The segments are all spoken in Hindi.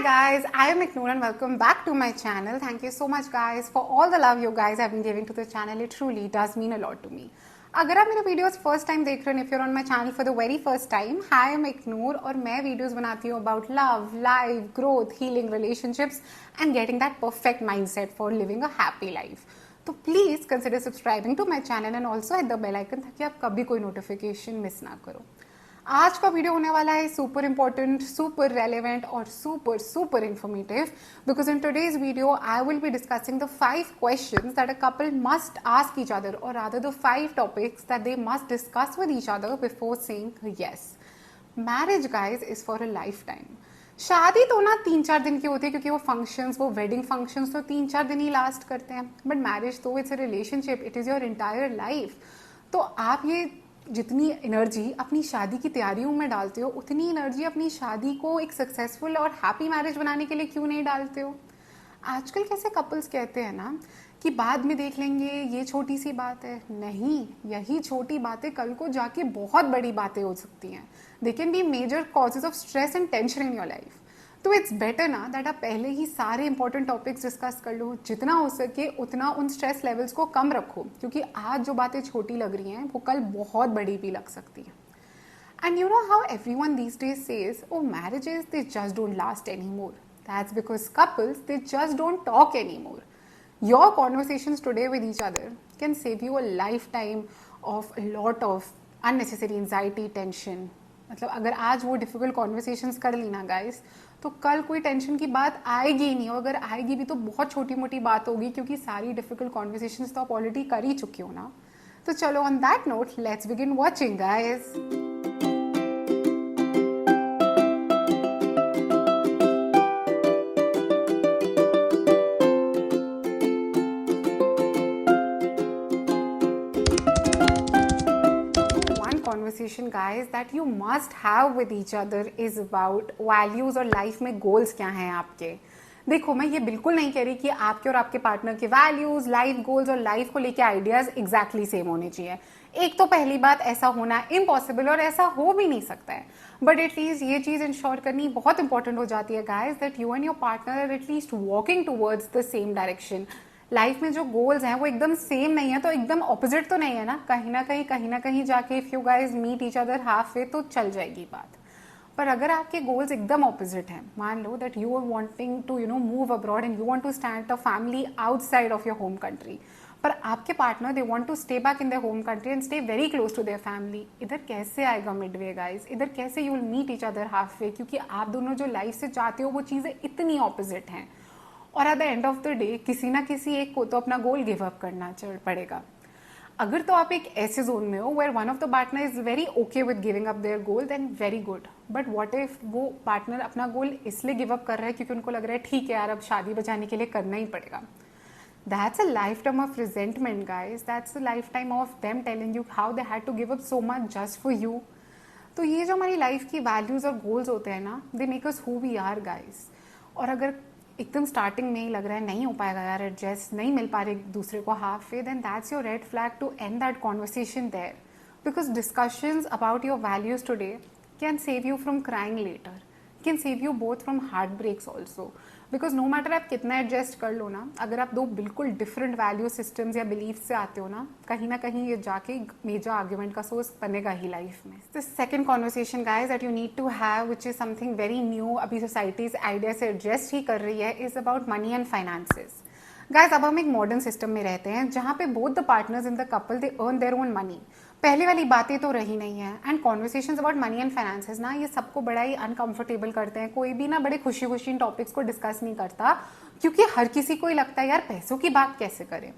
guys, I am Iknoor and welcome back to my channel. Thank you so much guys for all the love you guys have been giving to the channel. It truly does mean a lot to me. अगर आप मेरे वीडियोस फर्स्ट टाइम देख रहे हैं, if you are on my channel for the very first time, hi I am ignore और मैं वीडियोस बनाती हूँ about love, life, growth, healing, relationships and getting that perfect mindset for living a happy life. तो please consider subscribing to my channel and also hit the bell icon ताकि आप कभी कोई नोटिफिकेशन मिस ना करो. आज का वीडियो होने वाला है सुपर इंपॉर्टेंट, सुपर रेलेवेंट और super super informative because in today's video I will be discussing the 5 questions that a couple must ask each other और rather the 5 topics that they must discuss with each other before saying yes. Marriage guys is for a life time. शादी तो ना 3-4 दिन की होती है क्योंकि वो फंक्शंस, वो वेडिंग फंक्शंस तो 3-4 दिन ही लास्ट करते हैं. बट मैरिज तो it's a relationship, it is your entire life. तो आप ये जितनी एनर्जी अपनी शादी की तैयारियों में डालते हो उतनी एनर्जी अपनी शादी को एक सक्सेसफुल और हैप्पी मैरिज बनाने के लिए क्यों नहीं डालते हो. आजकल कैसे कपल्स कहते हैं ना कि बाद में देख लेंगे, ये छोटी सी बात है. नहीं, यही छोटी बातें कल को जाके बहुत बड़ी बातें हो सकती हैं. They can be major causes of stress and tension in your life. तो इट्स बेटर ना दैट आप पहले ही सारे इंपॉर्टेंट टॉपिक्स डिस्कस कर लो. जितना हो सके उतना उन स्ट्रेस लेवल्स को कम रखो क्योंकि आज जो बातें छोटी लग रही हैं वो कल बहुत बड़ी भी लग सकती हैं. And you know how everyone these days says, oh marriages they just don't last anymore. That's because couples they just don't talk anymore. Your conversations today with each other can save you a life time of a lot of unnecessary anxiety, tension. मतलब अगर आज वो डिफिकल्ट कॉन्वर्सेशंस कर ली ना गाइस तो कल कोई टेंशन की बात आएगी ही नहीं. और अगर आएगी भी तो बहुत छोटी मोटी बात होगी क्योंकि सारी डिफिकल्ट कॉन्वर्सेशंस तो आप ऑलरेडी कर ही चुके हो ना. तो चलो on that note let's begin watching guys. Conversation guys that you must have with each other is about values और life में goals क्या हैं आपके. देखो, मैं ये बिल्कुल नहीं कह रही कि आपके और आपके पार्टनर के वैल्यूज, लाइफ गोल्स और लाइफ को लेके आइडियाज एग्जैक्टली सेम होने चाहिए. एक तो पहली बात, ऐसा होना इम्पॉसिबल और ऐसा हो भी नहीं सकता है. बट एटलीस्ट ये चीज इंश्योर करनी बहुत इंपॉर्टेंट हो जाती है guys that you and your partner are at least walking towards the same direction. Life में जो गोल्स हैं वो एकदम सेम नहीं है तो एकदम ऑपोजिट तो नहीं है ना. कहीं ना कहीं जाके if you guys meet each other half way तो चल जाएगी बात. पर अगर आपके गोल्स एकदम ऑपोजिट हैं, मान लो that you are wanting to move abroad and you want to start a family outside of your home country, पर आपके partner they want to stay back in their home country and stay very close to their family. इधर कैसे आएगा मिडवे गाइज? इधर कैसे you will meet each other half way? क्योंकि आप दोनों जो लाइफ से चाहते हो वो चीजें इतनी ऑपोजिट हैं. और at the end of the day किसी ना किसी एक को तो अपना गोल गिव अप करना पड़ेगा. अगर तो आप एक ऐसे जोन में हो where one of the partner is very okay with giving up their goal then very good. But what if वो पार्टनर अपना गोल इसलिए गिव अप कर रहा है क्योंकि उनको लग रहा है ठीक है यार अब शादी बचाने के लिए करना ही पड़ेगा. That's a life time of resentment guys. That's a life time of them telling you how they had to give up so much just for you. तो ये जो हमारी लाइफ की वैल्यूज और गोल्स होते हैं ना, they make us who we are guys. और अगर एकदम स्टार्टिंग में ही लग रहा है नहीं हो पाएगा यार एडजस्ट, नहीं मिल पा रहे एक दूसरे को halfway, then that's your red flag to end that conversation there. Because discussions about your values today can save you from crying later, can save you both from heartbreaks also. Because no matter आप कितना एडजस्ट कर लो ना, अगर आप दो बिल्कुल डिफरेंट वैल्यू सिस्टम्स या बिलीफ से आते हो ना कहीं ये जाके मेजर आर्ग्यूमेंट का सोर्स बनेगा ही लाइफ में. The second conversation guys that you need to have which is something very new, अभी सोसाइटी इस आइडिया से एडजस्ट ही कर रही है, is about money and finances. Guys अब हम एक मॉडर्न सिस्टम में रहते हैं जहाँ पे both the partners in the couple they earn their own money. पहले वाली बातें तो रही नहीं है. And conversations about money and finances ना ये सबको बड़ा ही अनकंफर्टेबल करते हैं. कोई भी ना बड़े खुशी खुशी इन टॉपिक्स को डिस्कस नहीं करता क्योंकि हर किसी को ही लगता है यार पैसों की बात कैसे करें.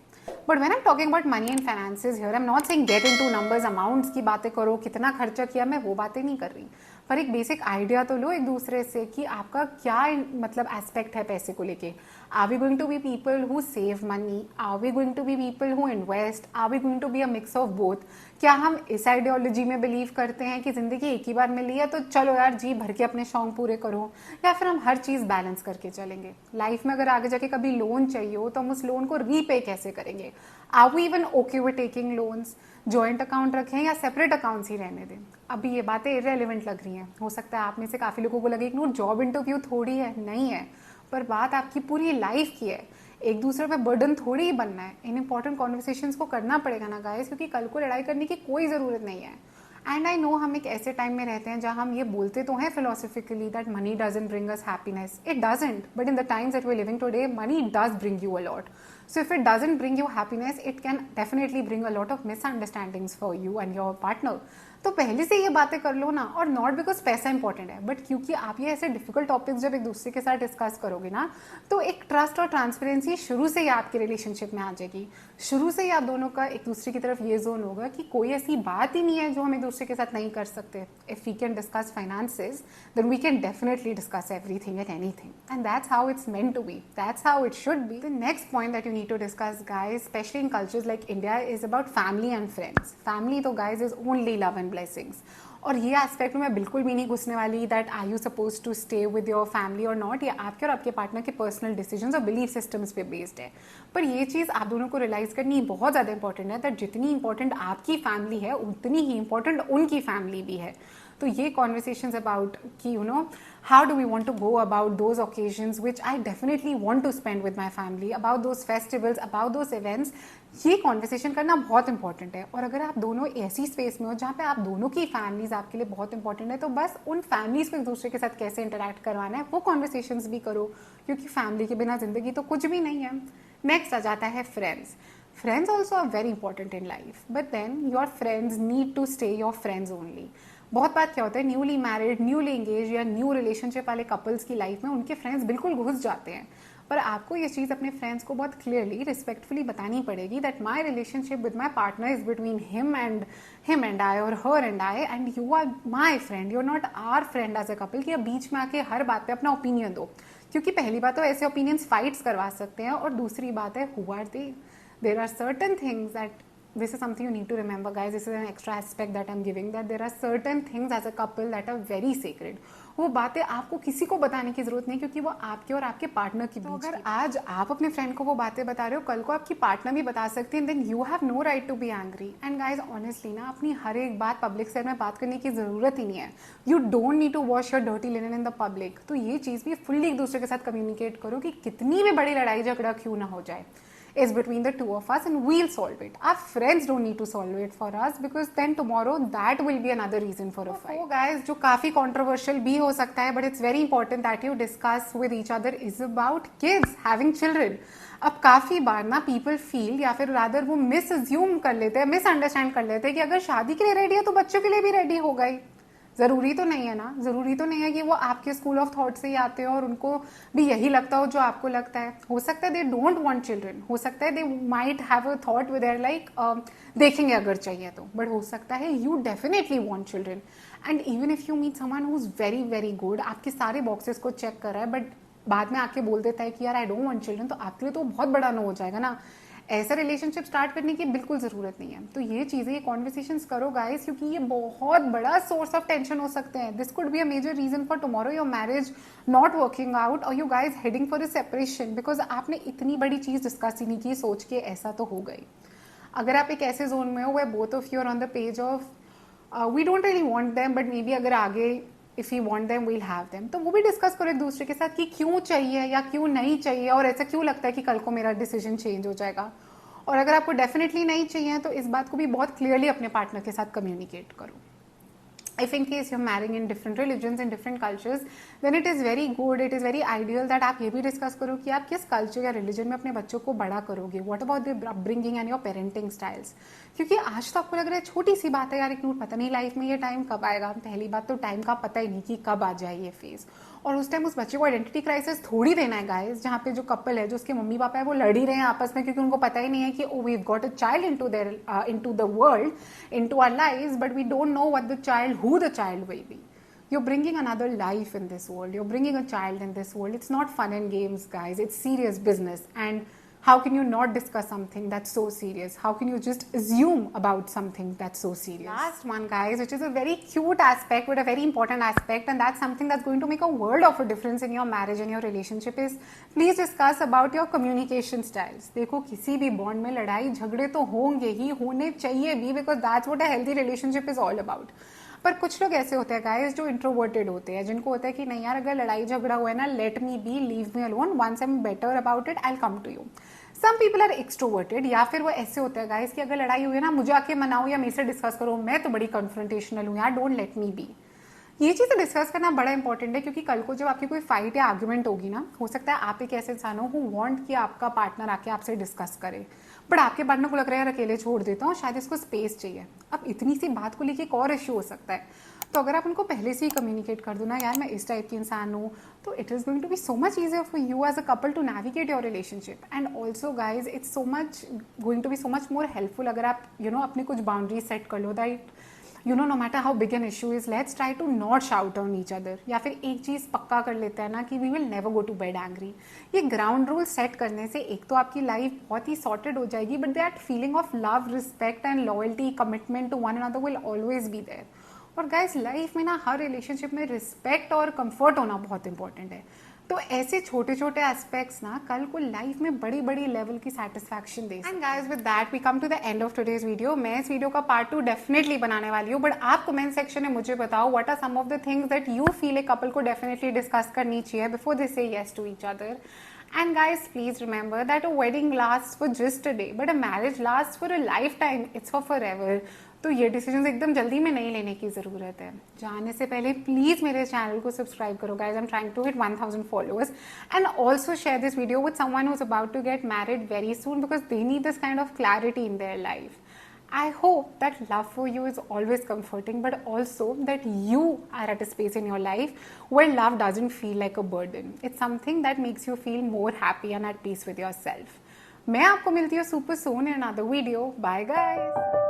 But when I am talking about money and finances here I am not saying get into numbers, amounts की बातें करो, कितना खर्चा किया, मैं वो बातें नहीं कर रही. पर एक बेसिक आइडिया तो लो एक दूसरे से कि आपका क्या मतलब एस्पेक्ट है पैसे को लेके. Are we going to be people who save money? Are we going to be people who invest? Are we going to be a mix of both? क्या हम इस आइडियोलॉजी में बिलीव करते हैं कि जिंदगी एक ही बार मिली है तो चलो यार जी भर के अपने शौक पूरे करो, या फिर हम हर चीज बैलेंस करके चलेंगे? लाइफ में अगर आगे जाके कभी लोन चाहिए हो तो हम उस लोन को रीपे कैसे करेंगे? Are we even okay with taking loans? Joint account रखें या सेपरेट अकाउंट्स ही रहने दें? अभी ये बातें इरेलीवेंट लग रही हैं, हो सकता है आप में से काफ़ी लोगों को लगे कि नोट जॉब इंटरव्यू थोड़ी है, नहीं है, पर बात आपकी पूरी लाइफ की है। एक दूसरे पे बर्डन थोड़ी ही बनना है, इन इंपॉर्टेंट कॉन्वर्सेशंस को करना पड़ेगा ना गाइस, क्योंकि कल को लड़ाई करने की कोई ज़रूरत नहीं है। एंड आई नो हम एक ऐसे टाइम में रहते हैं जहां हम ये बोलते तो हैं philosophically that money doesn't bring us happiness, it doesn't, but in the times that we are living today money does bring you a lot. So if it doesn't bring you happiness, it can definitely bring a lot of misunderstandings for you and your partner. तो पहले से ये बातें कर लो ना, और नॉट बिकॉज पैसा इंपॉर्टेंट है, बट क्योंकि आप ये ऐसे डिफिकल्ट टॉपिक्स जब एक दूसरे के साथ डिस्कस करोगे ना, तो एक ट्रस्ट और ट्रांसपेरेंसी शुरू से ही आपके रिलेशनशिप में आ जाएगी. शुरू से ही आप दोनों का एक दूसरे की तरफ ये जोन होगा कि कोई ऐसी बात ही नहीं है जो हम एक दूसरे के साथ नहीं कर सकते. If we can discuss finances, then we can definitely discuss everything and anything, and that's how it's meant to be, that's how it should be. The next point that you need to discuss guys, especially in cultures like India, is about family and friends. Family तो guys is only love and blessings. और ये एस्पेक्ट में मैं बिल्कुल भी नहीं घुसने वाली that are you supposed to stay with your family और नॉट. ये आपके और आपके पार्टनर के पर्सनल डिसीजंस और बिलीफ सिस्टम्स पे बेस्ड है. पर ये चीज़ आप दोनों को रियलाइज करनी बहुत ज़्यादा इंपॉर्टेंट है दैट जितनी इंपॉर्टेंट आपकी फैमिली है उतनी ही इंपॉर्टेंट उनकी फैमिली भी है. तो ये कॉन्वर्सेशंस अबाउट कि you know how do we want to go about those occasions which I definitely want to spend with my family, about those festivals, about those events, ये कॉन्वर्सेशन करना बहुत इंपॉर्टेंट है. और अगर आप दोनों ऐसी स्पेस में हो जहाँ पे आप दोनों की फैमिलीज आपके लिए बहुत इंपॉर्टेंट है, तो बस उन फैमिलीज को एक दूसरे के साथ कैसे इंटरेक्ट करवाना है वो कॉन्वर्सेशंस भी करो, क्योंकि फैमिली के बिना जिंदगी तो कुछ भी नहीं है. नेक्स्ट आ जाता है friends. Friends also are very important in life, but then your friends need to stay your friends only. बहुत बार क्या होता है, न्यूली मैरिड, न्यूली एंगेज या न्यू रिलेशनशिप वाले कपल्स की लाइफ में उनके फ्रेंड्स बिल्कुल घुस जाते हैं. पर आपको ये चीज़ अपने फ्रेंड्स को बहुत क्लियरली रिस्पेक्टफुली बतानी पड़ेगी that my relationship with my partner is between him and I और her and I, and you are my friend, you are not our friend as a couple. कि आप बीच में आके हर बात पे अपना ओपिनियन दो, क्योंकि पहली बात तो ऐसे ओपिनियंस फाइट्स करवा सकते हैं, और दूसरी बात है who are they. There are certain things that this is something you need to remember, guys. This is an extra aspect that I'm giving, that there are certain things as a couple that are very sacred. वो बातें आपको किसी को बताने की जरूरत नहीं, क्योंकि वो आपके और आपके पार्टनर की बीच. अगर आज आप अपने फ्रेंड को वो बातें बता रहे हो, कल को आपकी पार्टनर भी बता सकती है, then you have no right to be angry. And guys honestly ना, अपनी हर एक बात पब्लिक से में बात करने की जरूरत ही नहीं है. You don't need to wash your dirty linen in the public. तो ये चीज़ भी फुल्ली एक दूसरे के साथ कम्युनिकेट करो कि कितनी भी बड़ी लड़ाई झगड़ा क्यों ना हो जाए, is between the two of us and we'll solve it. Our friends don't need to solve it for us, because then tomorrow that will be another reason for a fight. So guys, जो काफी controversial भी हो सकता है, but it's very important that you discuss with each other, is about kids, having children. अब काफी बार ना people feel, या फिर rather वो misassume कर लेते हैं, misunderstand कर लेते हैं कि अगर शादी के लिए रेडी है तो बच्चों के लिए भी रेडी हो गई. ज़रूरी तो नहीं है ना, ज़रूरी तो नहीं है कि वो आपके स्कूल ऑफ थॉट से ही आते हो और उनको भी यही लगता हो जो आपको लगता है. हो सकता है दे डोंट वांट चिल्ड्रन, हो सकता है they might have a thought with their like देखेंगे अगर चाहिए तो, बट हो सकता है you definitely want children. And even if you meet someone who is very very good, आपके सारे बॉक्सेस को चेक कर रहा है, बट बाद में आके बोल देता है कि यार आई डोंट वांट चिल्ड्रन, तो आपके लिए तो बहुत बड़ा नो हो जाएगा ना. ऐसा रिलेशनशिप स्टार्ट करने की बिल्कुल जरूरत नहीं है. तो ये चीजें, ये कॉन्वर्सेशंस करो गाइस, क्योंकि ये बहुत बड़ा सोर्स ऑफ टेंशन हो सकते हैं. This could be a major reason for tomorrow your marriage not working out और you guys heading for a separation, because आपने इतनी बड़ी चीज डिस्कस ही नहीं की सोच के ऐसा तो हो गई. अगर आप एक ऐसे जोन में हो where both of you are on the page of we don't really want them, but maybe अगर आगे if you want them we'll have them, तो वो भी डिस्कस करो एक दूसरे के साथ कि क्यों चाहिए या क्यों नहीं चाहिए, और ऐसा क्यों लगता है कि कल को मेरा डिसीजन चेंज हो जाएगा. और अगर आपको डेफिनेटली नहीं चाहिए तो इस बात को भी बहुत क्लियरली अपने पार्टनर के साथ कम्युनिकेट करो. If in case you're marrying in different religions and different cultures, then it is very good, it is very ideal that आप ये भी डिस्कस करो कि आप किस कल्चर या रिलीजन में अपने बच्चों को बड़ा करोगे. What about their upbringing and your parenting styles. क्योंकि आज तो आपको लग रहा है छोटी सी बात है यार, एक पता नहीं लाइफ में ये टाइम कब आएगा. पहली बात तो टाइम का पता ही नहीं कि कब आ जाए ये फेज, और उस टाइम उस बच्चे को आइडेंटिटी क्राइसिस थोड़ी देना है गाइस, जहाँ पे जो कपल है, जो उसके मम्मी पापा है, वो लड़ ही रहे हैं आपस में, क्योंकि उनको पता ही नहीं है कि we have got a child into the world, into our lives, but we don't know what the child, who the child will be. You're bringing another life in this world. You're bringing a child in this world. It's not fun and games, guys. It's serious business. And how can you not discuss something that's so serious? How can you just assume about something that's so serious? Last one, guys, which is a very cute aspect, but a very important aspect, and that's something that's going to make a world of a difference in your marriage and your relationship, is please discuss about your communication styles. देखो, किसी भी bond में लड़ाई झगड़े तो होंगे ही, होने चाहिए भी, because that's what a healthy relationship is all about. पर कुछ लोग ऐसे होते हैं गाइस जो इंट्रोवर्टेड होते हैं, जिनको होता है कि नहीं यार अगर लड़ाई झगड़ा हुआ है ना, let me be, leave me alone, once I am better about it I come to you. Some people are extroverted, या फिर वो ऐसे होते हैं गाइस कि अगर लड़ाई हुई है ना, मुझे आके मनाओ या मेरे से डिस्कस करो, मैं तो बड़ी कन्फ्रंटेशनल हूँ यार, डोंट लेट मी बी। ये चीज़ें डिस्कस करना बड़ा इंपॉर्टेंट है, क्योंकि कल को जब आपकी कोई फाइट या आर्ग्यूमेंट होगी ना, हो सकता है आप एक ऐसे इंसान हो हु वांट कि आपका पार्टनर आके आपसे डिस्कस करे, बट आपके पार्टनर को लग रहा है यार अकेले छोड़ देता हूँ, शायद इसको स्पेस चाहिए। अब इतनी सी बात को लेके एक और इश्यू हो सकता है, तो अगर आप उनको पहले से ही कम्युनिकेट कर दो ना, यार मैं इस टाइप की इंसान हूँ, तो it is going to be so much easier for you as a couple to navigate your relationship. And also guys it's so much going to be so much more helpful अगर आप अपनी कुछ बाउंड्रीज सेट कर लो, that no matter how big an issue is, let's try to not shout on each other। या फिर एक चीज़ पक्का कर लेते हैं ना कि we will never go to bed angry। ये ग्राउंड रूल सेट करने से एक तो आपकी लाइफ बहुत ही सॉर्टेड हो जाएगी, but that feeling of love, respect and loyalty, commitment to one another will always be there. और गाइस लाइफ में ना हर रिलेशनशिप में रिस्पेक्ट और कंफर्ट होना बहुत इंपॉर्टेंट है। तो ऐसे छोटे छोटे एस्पेक्ट्स ना कल को लाइफ में बड़ी बड़ी लेवल की सेटिस्फैक्शन दे। And guys with that we come to the end of today's video. मैं इस वीडियो का पार्ट 2 डेफिनेटली बनाने वाली हूँ, बट आप कमेंट सेक्शन में मुझे बताओ what are some of the things that you feel a couple को डेफिनेटली डिस्कस करनी चाहिए before they say yes to each other. And guys, please remember that a wedding lasts for just a day, but a marriage lasts for a lifetime. It's for forever. तो ये डिसीजन एकदम जल्दी में नहीं लेने की ज़रूरत है। जाने से पहले प्लीज़ मेरे चैनल को सब्सक्राइब करो guys, I am trying to hit 1000 followers. And also share this video with someone who is about to get married very soon, because they need this kind of clarity in their life. I hope that love for you is always comforting, but also that you are at a space in your life where love doesn't feel like a burden. It's something that makes you feel more happy and at peace with yourself. मैं आपको मिलती हूँ super soon in another video. Bye guys.